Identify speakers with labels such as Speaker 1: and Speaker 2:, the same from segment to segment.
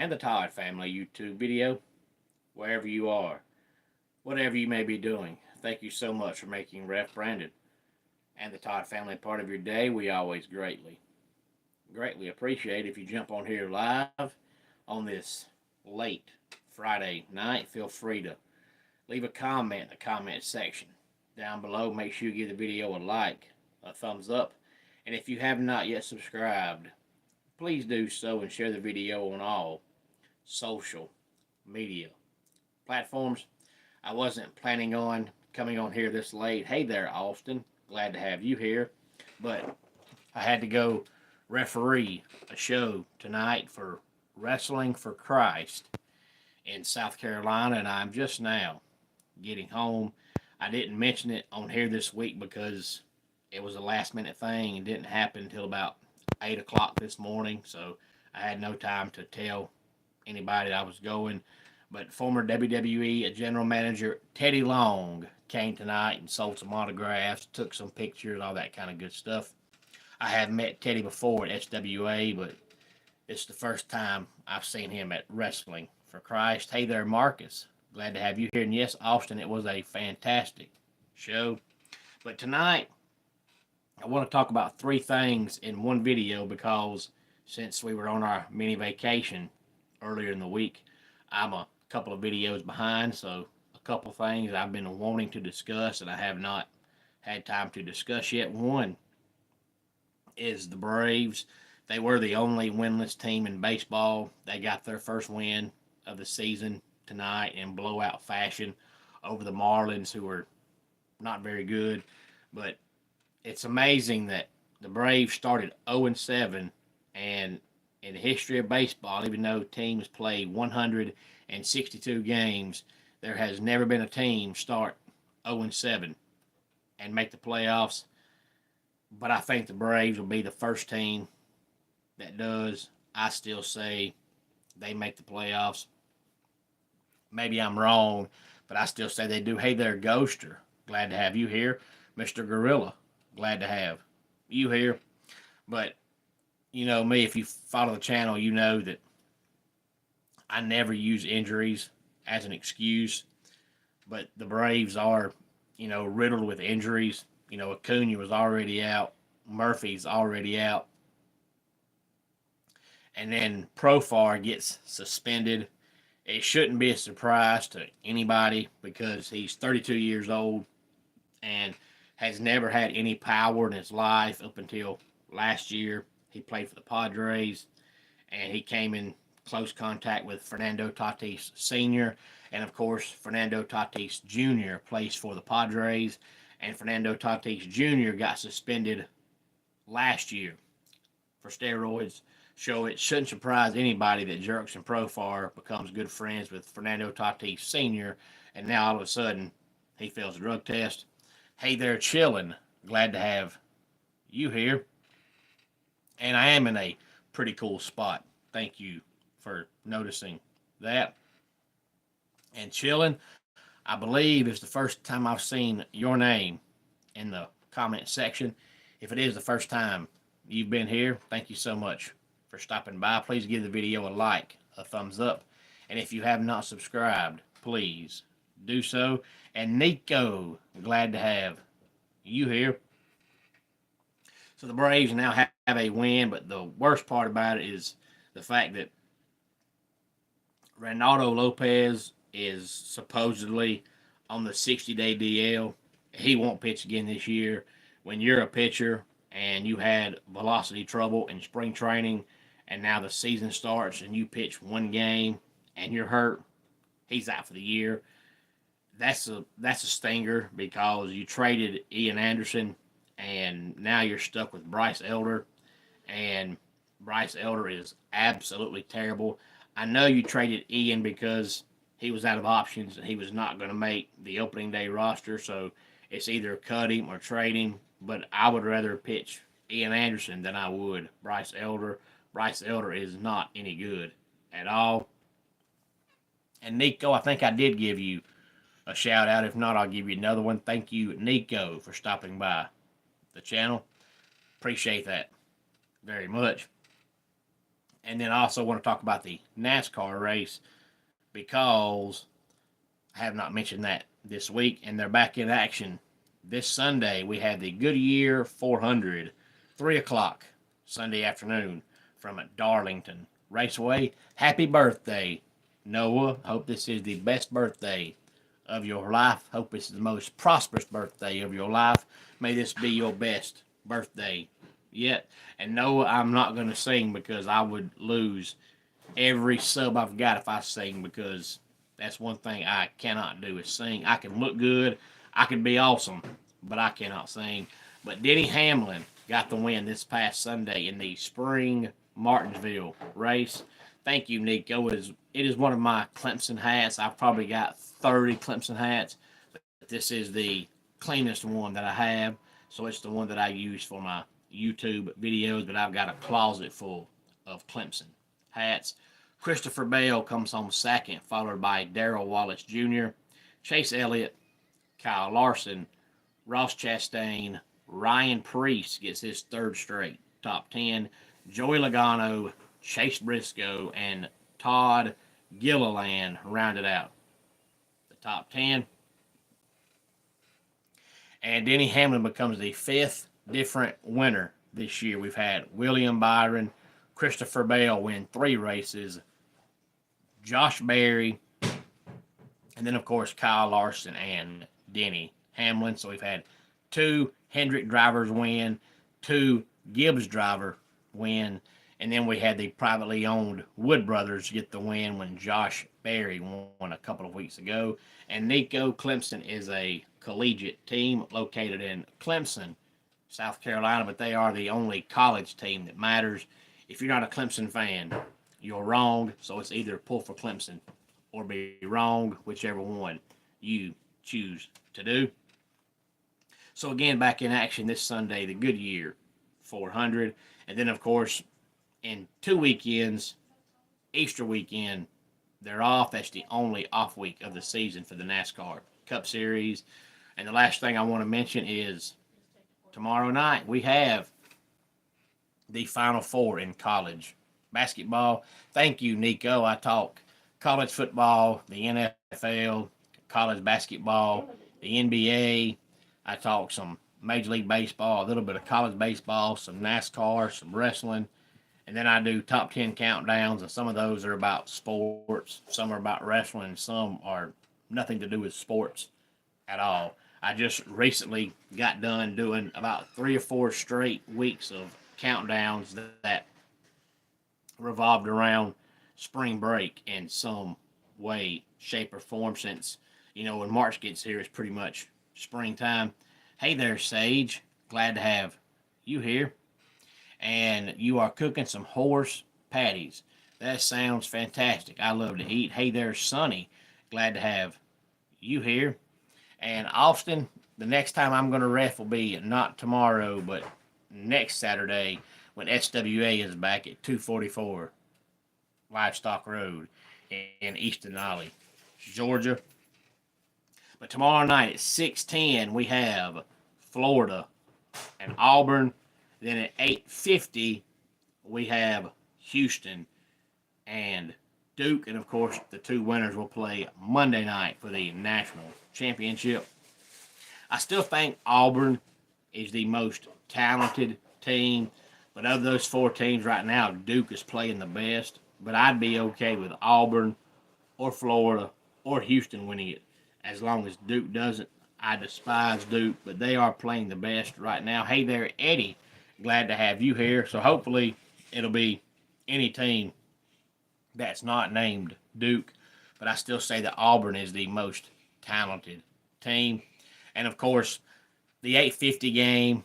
Speaker 1: and the Todd Family YouTube video, wherever you are, whatever you may be doing. Thank you so much for making Ref Brandon and the Todd Family part of your day. We always greatly appreciate if you jump on here live on this late Friday night. Feel free to leave a comment in the comment section down below. Make sure you give the video a like, a thumbs up, and if you have not yet subscribed, please do so and share the video on all social media platforms. I wasn't planning on coming on here this late. Hey there, Austin. Glad to have you here. But I had to go referee a show tonight for Wrestling for Christ in South Carolina, and I'm just now getting home. I didn't mention it on here this week because it was a last minute thing and didn't happen until about 8 o'clock this morning, so I had no time to tell anybody I was going. But former WWE general manager Teddy Long came tonight and sold some autographs, took some pictures, all that kind of good stuff. I have met Teddy before at SWA, but it's the first time I've seen him at Wrestling for Christ. Hey there, Marcus. Glad to have you here. And yes, Austin, it was a fantastic show. But tonight, I want to talk about three things in one video because since we were on our mini vacation earlier in the week, I'm a couple of videos behind, so a couple of things I've been wanting to discuss and I have not had time to discuss yet. One is the Braves. They were the only winless team in baseball. They got their first win of the season tonight in blowout fashion over the Marlins, who were not very good. But it's amazing that the Braves started 0-7, and in the history of baseball, even though teams play 162 games, there has never been a team start 0-7 and make the playoffs. But I think the Braves will be the first team that does. I still say they make the playoffs. Maybe I'm wrong, but I still say they do. Hey there, Ghoster. Glad to have you here. Mr. Gorilla. Glad to have you here. But you know me, if you follow the channel, you know that I never use injuries as an excuse. But the Braves are, riddled with injuries. Acuna was already out. Murphy's already out. And then Profar gets suspended. It shouldn't be a surprise to anybody because he's 32 years old and has never had any power in his life up until last year. He played for the Padres, and he came in close contact with Fernando Tatis Sr., and of course, Fernando Tatis Jr. plays for the Padres, and Fernando Tatis Jr. got suspended last year for steroids. So it shouldn't surprise anybody that Jurickson Profar becomes good friends with Fernando Tatis Sr., and now all of a sudden he fails a drug test. Hey there, chillin'. Glad to have you here. And I am in a pretty cool spot. Thank you for noticing that. And chillin', I believe it's the first time I've seen your name in the comment section. If it is the first time you've been here, thank you so much for stopping by. Please give the video a like, a thumbs up. And if you have not subscribed, please do so. And Nico, glad to have you here. So the Braves now have a win, but the worst part about it is the fact that Reynaldo Lopez is supposedly on the 60-day DL. He won't pitch again this year. When you're a pitcher and you had velocity trouble in spring training and now the season starts and you pitch one game and you're hurt, he's out for the year. That's a stinger because you traded Ian Anderson and now you're stuck with Bryce Elder, and Bryce Elder is absolutely terrible. I know you traded Ian because he was out of options and he was not going to make the opening day roster, so it's either cut him or trade him, but I would rather pitch Ian Anderson than I would Bryce Elder. Bryce Elder is not any good at all. And Nico, I think I did give you a shout out. If not, I'll give you another one. Thank you, Nico, for stopping by the channel. Appreciate that very much. And then I also want to talk about the NASCAR race because I have not mentioned that this week, and they're back in action this Sunday. We have the Goodyear 400, 3 o'clock Sunday afternoon from Darlington Raceway. Happy birthday, Noah. Hope this is the best birthday of your life. Hope it's the most prosperous birthday of your life. May this be your best birthday yet. And Noah, I'm not going to sing because I would lose every sub I've got if I sing, because that's one thing I cannot do is sing. I can look good, I can be awesome, but I cannot sing. But Denny Hamlin got the win this past Sunday in the Spring Martinsville race. Thank you, Nico. It is one of my Clemson hats. I've probably got 30 Clemson hats, but this is the cleanest one that I have. So it's the one that I use for my YouTube videos, but I've got a closet full of Clemson hats. Christopher Bell comes home second, followed by Darrell Wallace Jr., Chase Elliott, Kyle Larson, Ross Chastain, Ryan Preece gets his third straight top 10, Joey Logano, Chase Briscoe, and Todd Gilliland rounded out the top 10. And Denny Hamlin becomes the fifth different winner this year. We've had William Byron, Christopher Bell win 3 races, Josh Berry, and then, of course, Kyle Larson and Denny Hamlin. So we've had 2 Hendrick drivers win, 2 Gibbs driver win, and then we had the privately owned Wood brothers get the win when Josh Berry won a couple of weeks ago. And Nico, Clemson is a collegiate team located in Clemson, South Carolina, but they are the only college team that matters. If you're not a Clemson fan, you're wrong. So it's either pull for Clemson or be wrong, whichever one you choose to do. So again, back in action this Sunday, the Goodyear 400. And then, of course, in 2 weekends, Easter weekend, they're off. That's the only off week of the season for the NASCAR Cup Series. And the last thing I want to mention is tomorrow night we have the Final Four in college basketball. Thank you, Nico. I talk college football, the NFL, college basketball, the NBA. I talk some Major League Baseball, a little bit of college baseball, some NASCAR, some wrestling. And then I do top 10 countdowns, and some of those are about sports. Some are about wrestling. Some are nothing to do with sports at all. I just recently got done doing about 3 or 4 straight weeks of countdowns that revolved around spring break in some way, shape, or form, since, when March gets here, it's pretty much springtime. Hey there, Sage. Glad to have you here. And you are cooking some horse patties. That sounds fantastic. I love to eat. Hey there, Sonny. Glad to have you here. And Austin, the next time I'm going to ref will be not tomorrow, but next Saturday when SWA is back at 244 Livestock Road in Easton Ollie, Georgia. But tomorrow night at 6:10 we have Florida and Auburn. Then at 8:50 we have Houston and Duke. And, of course, the 2 winners will play Monday night for the national championship. I still think Auburn is the most talented team. But of those 4 teams right now, Duke is playing the best. But I'd be okay with Auburn or Florida or Houston winning it as long as Duke doesn't. I despise Duke, but they are playing the best right now. Hey there, Eddie. Glad to have you here. So hopefully it'll be any team that's not named Duke. But I still say that Auburn is the most talented team. And, of course, the 8:50 game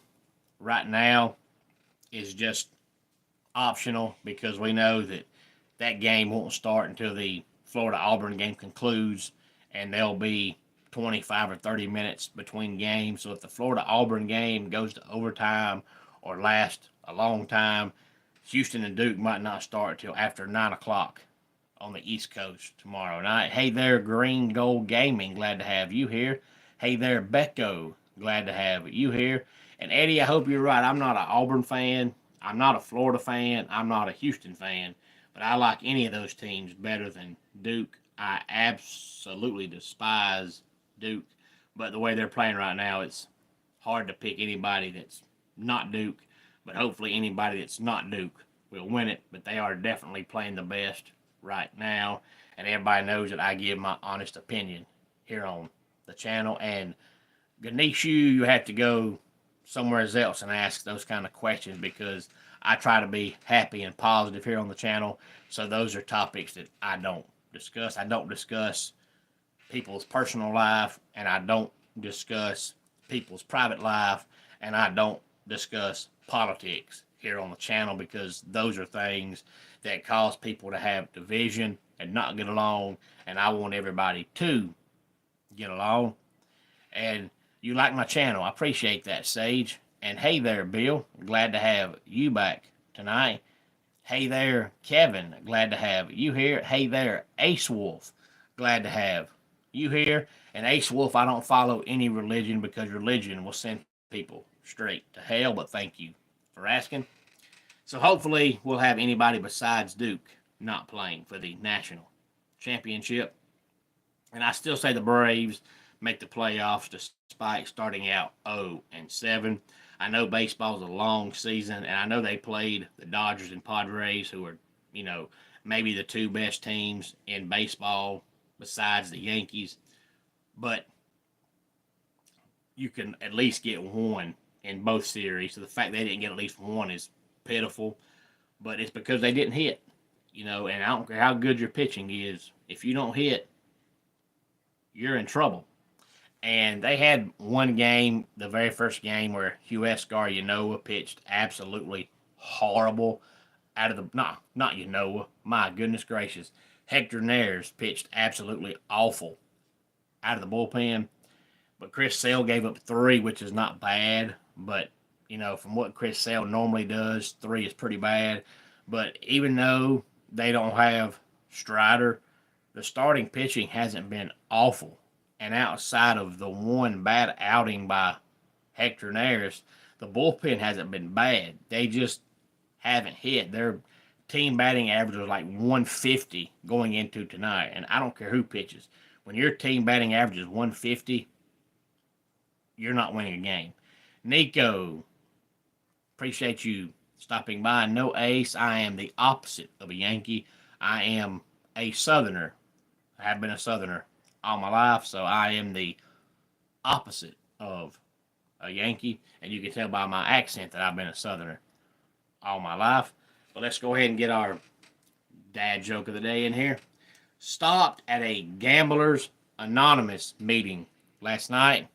Speaker 1: right now is just optional because we know that game won't start until the Florida-Auburn game concludes, and there'll be 25 or 30 minutes between games. So if the Florida-Auburn game goes to overtime or lasts a long time, Houston and Duke might not start till after 9 o'clock on the East Coast tomorrow night. Hey there, Green Gold Gaming. Glad to have you here. Hey there, Becco. Glad to have you here. And Eddie, I hope you're right. I'm not an Auburn fan. I'm not a Florida fan. I'm not a Houston fan. But I like any of those teams better than Duke. I absolutely despise Duke. But the way they're playing right now, it's hard to pick anybody that's not Duke. But hopefully anybody that's not Duke will win it. But they are definitely playing the best right now. And everybody knows that I give my honest opinion here on the channel. And Ganesh, you have to go somewhere else and ask those kind of questions, because I try to be happy and positive here on the channel. So those are topics that I don't discuss. I don't discuss people's personal life, and I don't discuss people's private life, and I don't discuss politics here on the channel, because those are things that cause people to have division and not get along, and I want everybody to get along. And you like my channel. I appreciate that, Sage. And hey there, Bill. Glad to have you back tonight. Hey there, Kevin. Glad to have you here. Hey there, Ace Wolf. Glad to have you here. And Ace Wolf, I don't follow any religion, because religion will send people straight to hell, but thank you for asking. So hopefully we'll have anybody besides Duke not playing for the national championship. And I still say the Braves make the playoffs despite starting out 0-7. I know baseball's a long season, and I know they played the Dodgers and Padres, who are, maybe the two best teams in baseball besides the Yankees. But you can at least get one in both series. So the fact they didn't get at least one is pitiful. But it's because they didn't hit. And I don't care how good your pitching is. If you don't hit, you're in trouble. And they had one game, the very first game, where Huescar Yanoa pitched absolutely horrible out of the, not Yanoa, my goodness gracious. Hector Neris pitched absolutely awful out of the bullpen. But Chris Sale gave up 3, which is not bad. But, from what Chris Sale normally does, 3 is pretty bad. But even though they don't have Strider, the starting pitching hasn't been awful. And outside of the one bad outing by Hector Neris, the bullpen hasn't been bad. They just haven't hit. Their team batting average was like 150 going into tonight. And I don't care who pitches. When your team batting average is 150, you're not winning a game. Nico, appreciate you stopping by. No, Ace, I am the opposite of a Yankee. I am a Southerner. I have been a Southerner all my life, so I am the opposite of a Yankee, and you can tell by my accent that I've been a Southerner all my life. But let's go ahead and get our dad joke of the day in here. Stopped at a Gamblers Anonymous meeting last night.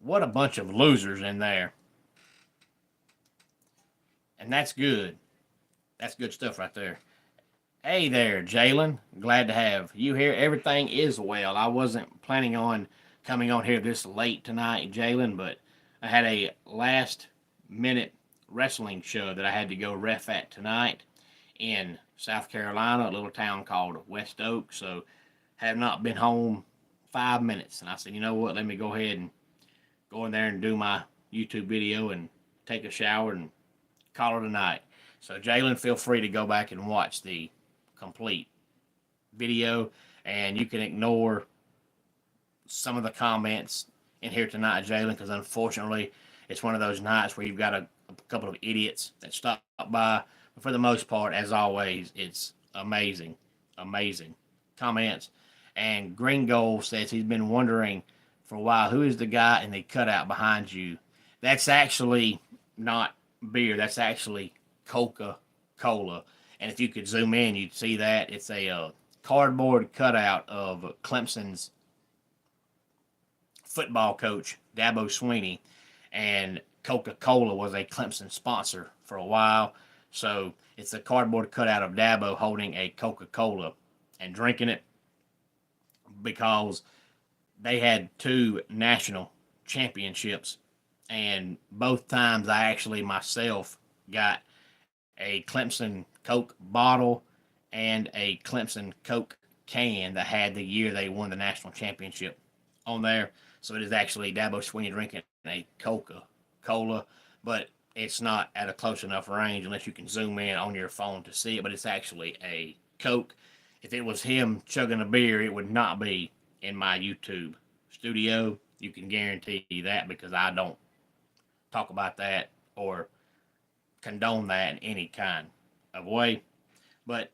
Speaker 1: What a bunch of losers in there. And that's good. That's good stuff right there. Hey there, Jalen. Glad to have you here. Everything is well. I wasn't planning on coming on here this late tonight, Jalen, but I had a last-minute wrestling show that I had to go ref at tonight in South Carolina, a little town called West Oak. So have not been home 5 minutes. And I said, you know what, let me go ahead and go in there and do my YouTube video and take a shower and call it a night. So Jalen, feel free to go back and watch the complete video, and you can ignore some of the comments in here tonight, Jalen, because unfortunately it's one of those nights where you've got a couple of idiots that stop by. But for the most part, as always, it's amazing comments. And Gringo says he's been wondering for a while, who is the guy in the cutout behind you? That's actually not beer. That's actually Coca-Cola. And if you could zoom in, you'd see that. It's a cardboard cutout of Clemson's football coach, Dabo Swinney. And Coca-Cola was a Clemson sponsor for a while. So it's a cardboard cutout of Dabo holding a Coca-Cola and drinking it, because they had 2 national championships. And both times I actually myself got a Clemson Coke bottle and a Clemson Coke can that had the year they won the national championship on there. So it is actually Dabo Swinney drinking a Coca-Cola. But it's not at a close enough range unless you can zoom in on your phone to see it, but it's actually a Coke. If it was him chugging a beer, it would not be in my YouTube studio. You can guarantee that, because I don't talk about that or condone that in any kind of way. But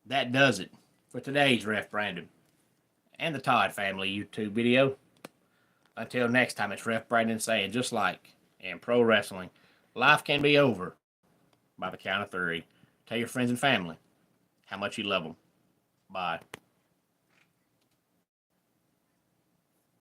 Speaker 1: that does it for today's Ref Brandon and the Todd Family YouTube video. Until next time, it's Ref Brandon saying, just like in pro wrestling, life can be over by the count of three. Tell your friends and family how much you love them. Bye.